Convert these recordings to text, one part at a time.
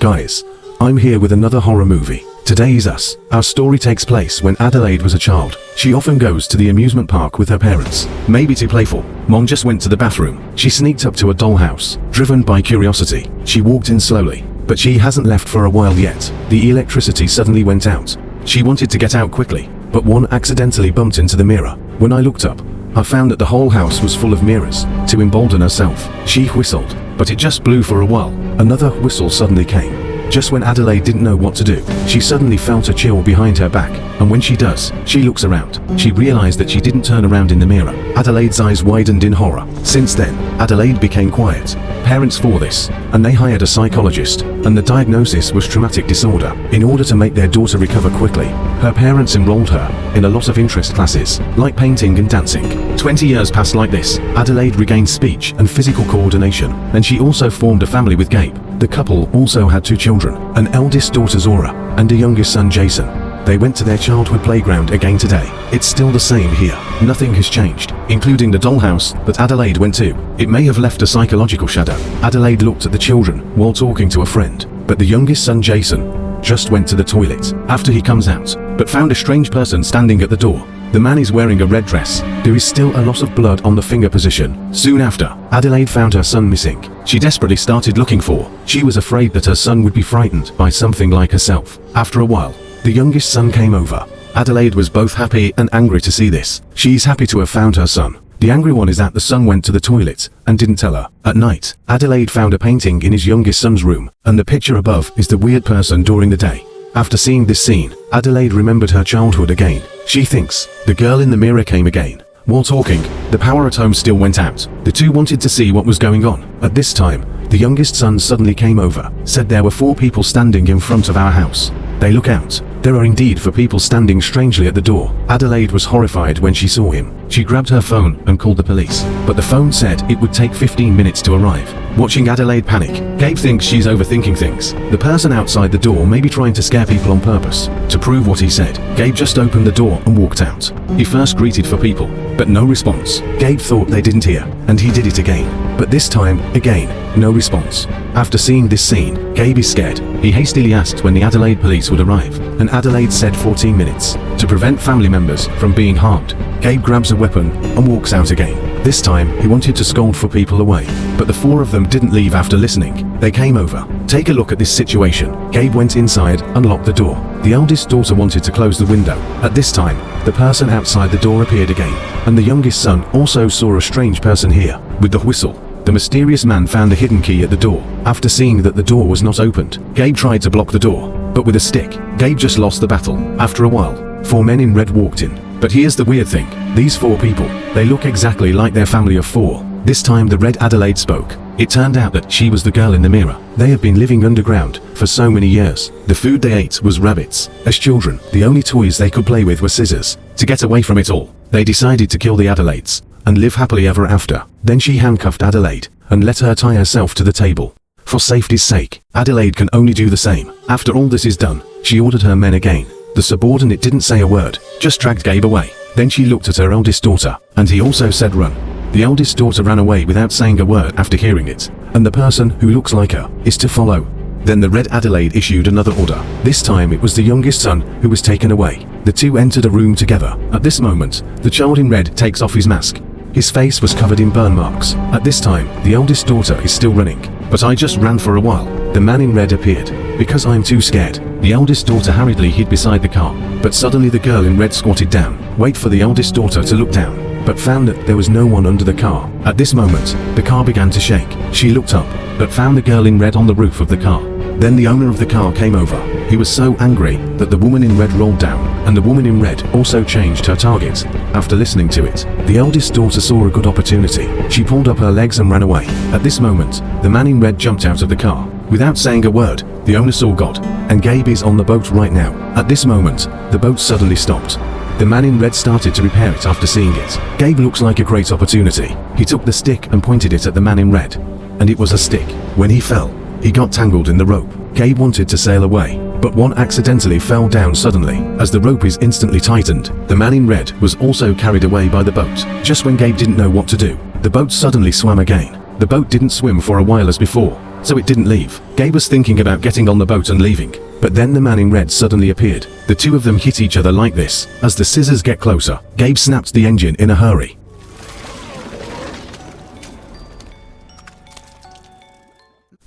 Guys, I'm here with another horror movie. Today's Us. Our story takes place when Adelaide was a child. She often goes to the amusement park with her parents, maybe to playful. Mom just went to the bathroom. She sneaked up to a dollhouse. Driven by curiosity, she walked in slowly, but she hasn't left for a while yet. The electricity suddenly went out. She wanted to get out quickly, but one accidentally bumped into the mirror. When I looked up, I found that the whole house was full of mirrors. To embolden herself, she whistled, but it just blew for a while. Another whistle suddenly came. Just when Adelaide didn't know what to do, she suddenly felt a chill behind her back, and when she does, she looks around. She realized that she didn't turn around in the mirror. Adelaide's eyes widened in horror. Since then, Adelaide became quiet. Parents for this, and they hired a psychologist, and the diagnosis was traumatic disorder. In order to make their daughter recover quickly, her parents enrolled her in a lot of interest classes, like painting and dancing. 20 years passed like this. Adelaide regained speech and physical coordination, and she also formed a family with Gabe. The couple also had 2 children, an eldest daughter Zora, and a youngest son Jason. They went to their childhood playground again today. It's still the same here. Nothing has changed, including the dollhouse that Adelaide went to. It may have left a psychological shadow. Adelaide looked at the children while talking to a friend, but the youngest son Jason just went to the toilet after he comes out, but found a strange person standing at the door. The man is wearing a red dress. There is still a lot of blood on the finger position. Soon after, Adelaide found her son missing. She desperately started looking for. She was afraid that her son would be frightened by something like herself. After a while, the youngest son came over. Adelaide was both happy and angry to see this. She's happy to have found her son. The angry one is that the son went to the toilet and didn't tell her. At night, Adelaide found a painting in his youngest son's room, and the picture above is the weird person during the day. After seeing this scene, Adelaide remembered her childhood again. She thinks the girl in the mirror came again. While talking, the power at home still went out. The two wanted to see what was going on. At this time, the youngest son suddenly came over, said there were 4 people standing in front of our house. They look out. There are indeed 4 people standing strangely at the door. Adelaide was horrified when she saw him. She grabbed her phone and called the police, but the phone said it would take 15 minutes to arrive. Watching Adelaide panic, Gabe thinks she's overthinking things. The person outside the door may be trying to scare people on purpose. To prove what he said, Gabe just opened the door and walked out. He first greeted 4 people, but no response. Gabe thought they didn't hear, and he did it again. But this time, again, no response. After seeing this scene, Gabe is scared. He hastily asked when the Adelaide police would arrive, and Adelaide said 14 minutes. To prevent family members from being harmed, Gabe grabs a weapon and walks out again. This time, he wanted to scold 4 people away, but the 4 of them didn't leave after listening. They came over. Take a look at this situation. Gabe went inside and locked the door. The eldest daughter wanted to close the window. At this time, the person outside the door appeared again, and the youngest son also saw a strange person here. With the whistle, the mysterious man found a hidden key at the door. After seeing that the door was not opened, Gabe tried to block the door, but with a stick, Gabe just lost the battle. After a while, 4 men in red walked in. But here's the weird thing. These 4 people, they look exactly like their family of 4. This time the red Adelaide spoke. It turned out that she was the girl in the mirror. They had been living underground for so many years. The food they ate was rabbits. As children, the only toys they could play with were scissors. To get away from it all, they decided to kill the Adelaides and live happily ever after. Then she handcuffed Adelaide and let her tie herself to the table. For safety's sake, Adelaide can only do the same. After all this is done, she ordered her men again. The subordinate didn't say a word, just dragged Gabe away. Then she looked at her eldest daughter, and he also said run. The eldest daughter ran away without saying a word after hearing it, and the person who looks like her is to follow. Then the red Adelaide issued another order. This time it was the youngest son who was taken away. The 2 entered a room together. At this moment, the child in red takes off his mask. His face was covered in burn marks. At this time, the eldest daughter is still running. But I just ran for a while. The man in red appeared. Because I'm too scared, the eldest daughter hurriedly hid beside the car. But suddenly the girl in red squatted down. Wait for the eldest daughter to look down, but found that there was no one under the car. At this moment, the car began to shake. She looked up, but found the girl in red on the roof of the car. Then the owner of the car came over. He was so angry that the woman in red rolled down, and the woman in red also changed her target. After listening to it, the eldest daughter saw a good opportunity. She pulled up her legs and ran away. At this moment, the man in red jumped out of the car. Without saying a word, the owner saw God, and Gabe is on the boat right now. At this moment, the boat suddenly stopped. The man in red started to repair it after seeing it. Gabe looks like a great opportunity. He took the stick and pointed it at the man in red, and it was a stick. When he fell, he got tangled in the rope. Gabe wanted to sail away, but one accidentally fell down suddenly. As the rope is instantly tightened, the man in red was also carried away by the boat. Just when Gabe didn't know what to do, the boat suddenly swam again. The boat didn't swim for a while as before. so it didn't leave. Gabe was thinking about getting on the boat and leaving, but then the man in red suddenly appeared. The two of them hit each other like this. As the scissors get closer, Gabe snapped the engine in a hurry.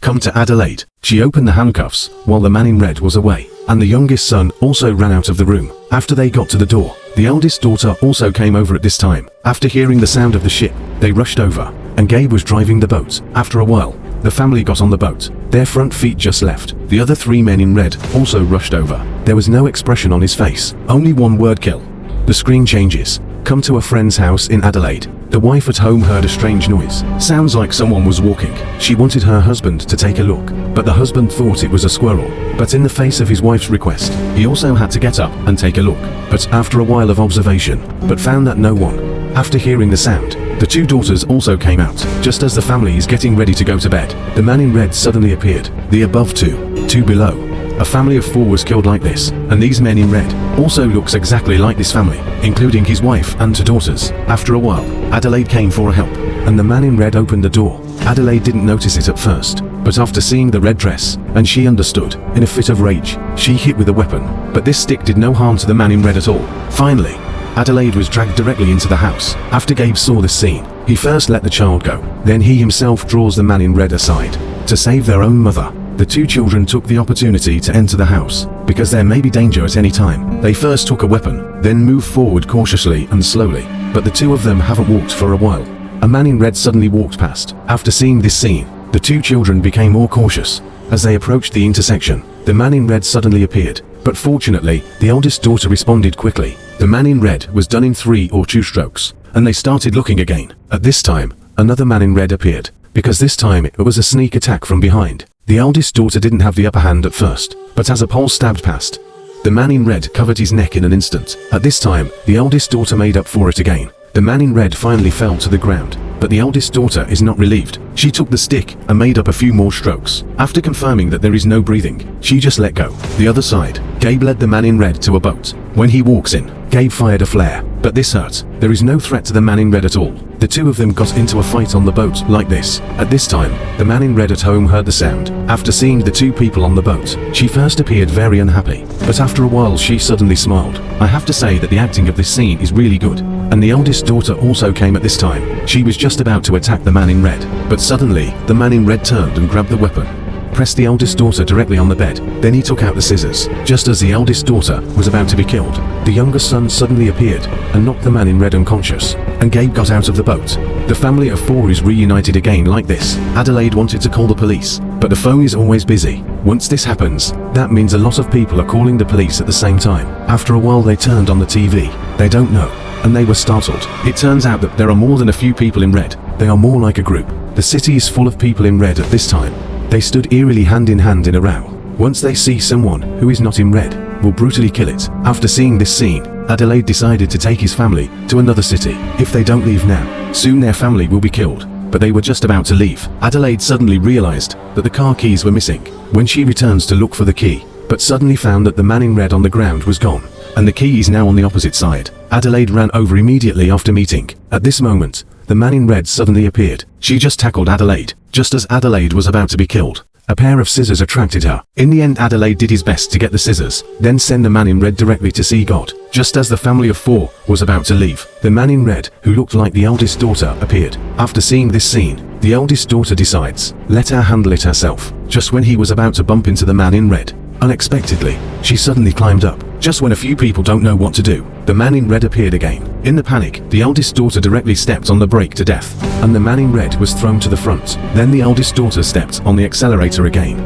Come to Adelaide. She opened the handcuffs while the man in red was away, and the youngest son also ran out of the room. After they got to the door, the eldest daughter also came over at this time. After hearing the sound of the ship, they rushed over, and Gabe was driving the boat. After a while, the family got on the boat. Their front feet just left. The other three men in red also rushed over. There was no expression on his face, only one word: kill. The screen changes. Come to a friend's house in Adelaide. The wife at home heard a strange noise. Sounds like someone was walking. She wanted her husband to take a look, but the husband thought it was a squirrel. But in the face of his wife's request, he also had to get up and take a look. But after a while of observation, found that no one. After hearing the sound, the two daughters also came out. Just as the family is getting ready to go to bed, the man in red suddenly appeared. The above two below. A family of 4 was killed like this, and these men in red also looks exactly like this family, including his wife and 2 daughters. After a while, Adelaide came for help, and the man in red opened the door. Adelaide didn't notice it at first, but after seeing the red dress, and she understood, in a fit of rage, she hit with a weapon, but this stick did no harm to the man in red at all. Finally, Adelaide was dragged directly into the house. After Gabe saw this scene, he first let the child go, then he himself draws the man in red aside to save their own mother. The 2 children took the opportunity to enter the house, because there may be danger at any time. They first took a weapon, then moved forward cautiously and slowly, but the 2 of them haven't walked for a while. A man in red suddenly walked past. After seeing this scene, the 2 children became more cautious. As they approached the intersection, the man in red suddenly appeared, but fortunately, the eldest daughter responded quickly. The man in red was done in 3 or 2 strokes, and they started looking again. At this time, another man in red appeared, because this time it was a sneak attack from behind. The eldest daughter didn't have the upper hand at first, but as a pole stabbed past, the man in red covered his neck in an instant. At this time, the eldest daughter made up for it again. The man in red finally fell to the ground, but the eldest daughter is not relieved. She took the stick and made up a few more strokes. After confirming that there is no breathing, she just let go. The other side, Gabe led the man in red to a boat. When he walks in, Gabe fired a flare, but this hurt. There is no threat to the man in red at all. The 2 of them got into a fight on the boat like this. At this time, the man in red at home heard the sound. After seeing the 2 people on the boat, she first appeared very unhappy, but after a while she suddenly smiled. I have to say that the acting of this scene is really good. And the eldest daughter also came at this time. She was just about to attack the man in red, but suddenly, the man in red turned and grabbed the weapon. Pressed the eldest daughter directly on the bed, then he took out the scissors. Just as the eldest daughter was about to be killed, the younger son suddenly appeared and knocked the man in red unconscious, and Gabe got out of the boat. The family of 4 is reunited again like this. Adelaide wanted to call the police, but the phone is always busy. Once this happens, that means a lot of people are calling the police at the same time. After a while they turned on the TV. They don't know, and they were startled. It turns out that there are more than a few people in red. They are more like a group. The city is full of people in red at this time. They stood eerily hand in hand in a row. Once they see someone who is not in red, will brutally kill it. After seeing this scene, Adelaide decided to take his family to another city. If they don't leave now, soon their family will be killed. But they were just about to leave. Adelaide suddenly realized that the car keys were missing. When she returns to look for the key, but suddenly found that the man in red on the ground was gone, and the key is now on the opposite side. Adelaide ran over immediately after meeting. At this moment, the man in red suddenly appeared. She just tackled Adelaide, just as Adelaide was about to be killed. A pair of scissors attracted her. In the end, Adelaide did his best to get the scissors, then send the man in red directly to see God. Just as the family of 4 was about to leave, the man in red, who looked like the eldest daughter, appeared. After seeing this scene, the eldest daughter decides, let her handle it herself. Just when he was about to bump into the man in red, unexpectedly, she suddenly climbed up. Just when a few people don't know what to do, the man in red appeared again. In the panic, the eldest daughter directly stepped on the brake to death, and the man in red was thrown to the front. Then the eldest daughter stepped on the accelerator again.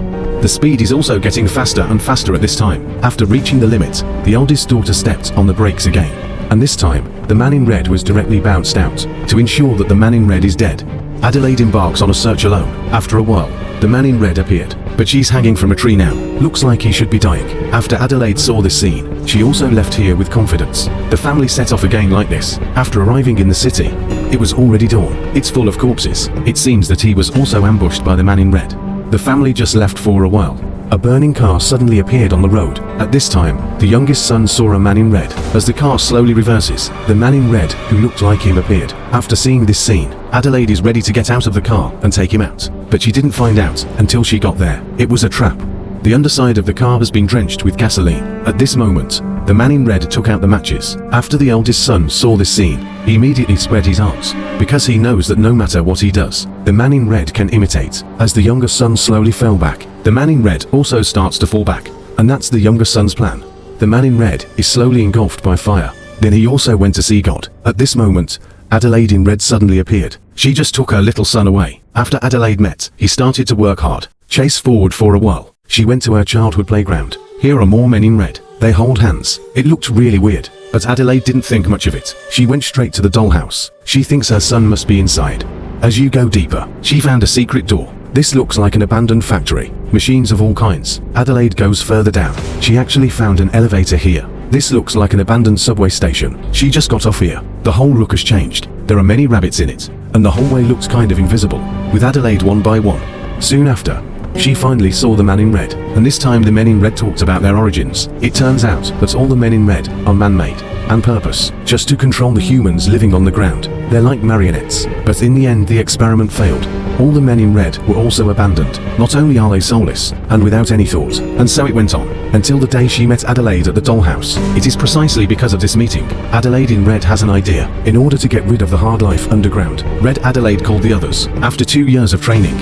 The speed is also getting faster and faster at this time. After reaching the limit, the eldest daughter stepped on the brakes again, and this time, the man in red was directly bounced out, to ensure that the man in red is dead. Adelaide embarks on a search alone. After a while, the man in red appeared, but she's hanging from a tree now. Looks like he should be dying. After Adelaide saw this scene, she also left here with confidence. The family set off again like this. After arriving in the city, it was already dawn. It's full of corpses. It seems that he was also ambushed by the man in red. The family just left for a while. A burning car suddenly appeared on the road. At this time, the youngest son saw a man in red. As the car slowly reverses, the man in red, who looked like him, appeared. After seeing this scene, Adelaide is ready to get out of the car and take him out, but she didn't find out until she got there. It was a trap. The underside of the car has been drenched with gasoline. At this moment, the man in red took out the matches. After the eldest son saw this scene, he immediately spread his arms, because he knows that no matter what he does, the man in red can imitate. As the younger son slowly fell back, the man in red also starts to fall back, and that's the younger son's plan. The man in red is slowly engulfed by fire. Then he also went to see God. At this moment, Adelaide in red suddenly appeared. She just took her little son away. After Adelaide met, he started to work hard, chase forward for a while. She went to her childhood playground. Here are more men in red. They hold hands. It looked really weird, but Adelaide didn't think much of it. She went straight to the dollhouse. She thinks her son must be inside. As you go deeper, she found a secret door. This looks like an abandoned factory. Machines of all kinds. Adelaide goes further down. She actually found an elevator here. This looks like an abandoned subway station. She just got off here. The whole look has changed. There are many rabbits in it, and the hallway looks kind of invisible, with Adelaide one by one. Soon after, she finally saw the man in red, and this time the men in red talked about their origins. It turns out that all the men in red are man-made, and purpose, just to control the humans living on the ground. They're like marionettes, but in the end the experiment failed. All the men in red were also abandoned. Not only are they soulless, and without any thought, and so it went on, until the day she met Adelaide at the dollhouse. It is precisely because of this meeting, Adelaide in red has an idea. In order to get rid of the hard life underground, Red Adelaide called the others. After 2 years of training,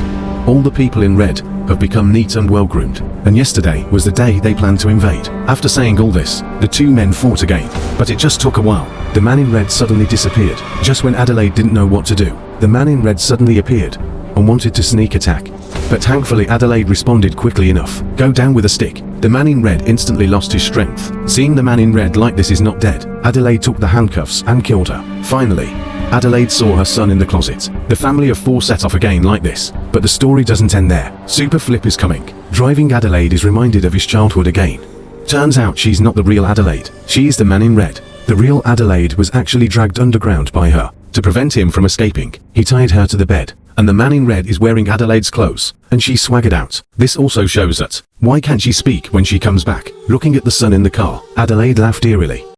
all the people in red have become neat and well-groomed, and yesterday was the day they planned to invade. After saying all this, the two men fought again, but it just took a while. The man in red suddenly disappeared. Just when Adelaide didn't know what to do, the man in red suddenly appeared and wanted to sneak attack. But thankfully Adelaide responded quickly enough. Go down with a stick. The man in red instantly lost his strength. Seeing the man in red like this is not dead, Adelaide took the handcuffs and killed her. Finally, Adelaide saw her son in the closet. The family of 4 set off again like this, but the story doesn't end there. Super Flip is coming. Driving Adelaide is reminded of his childhood again. Turns out she's not the real Adelaide. She is the man in red. The real Adelaide was actually dragged underground by her. To prevent him from escaping, he tied her to the bed, and the man in red is wearing Adelaide's clothes, and she swaggered out. This also shows that, why can't she speak when she comes back? Looking at the son in the car, Adelaide laughed eerily.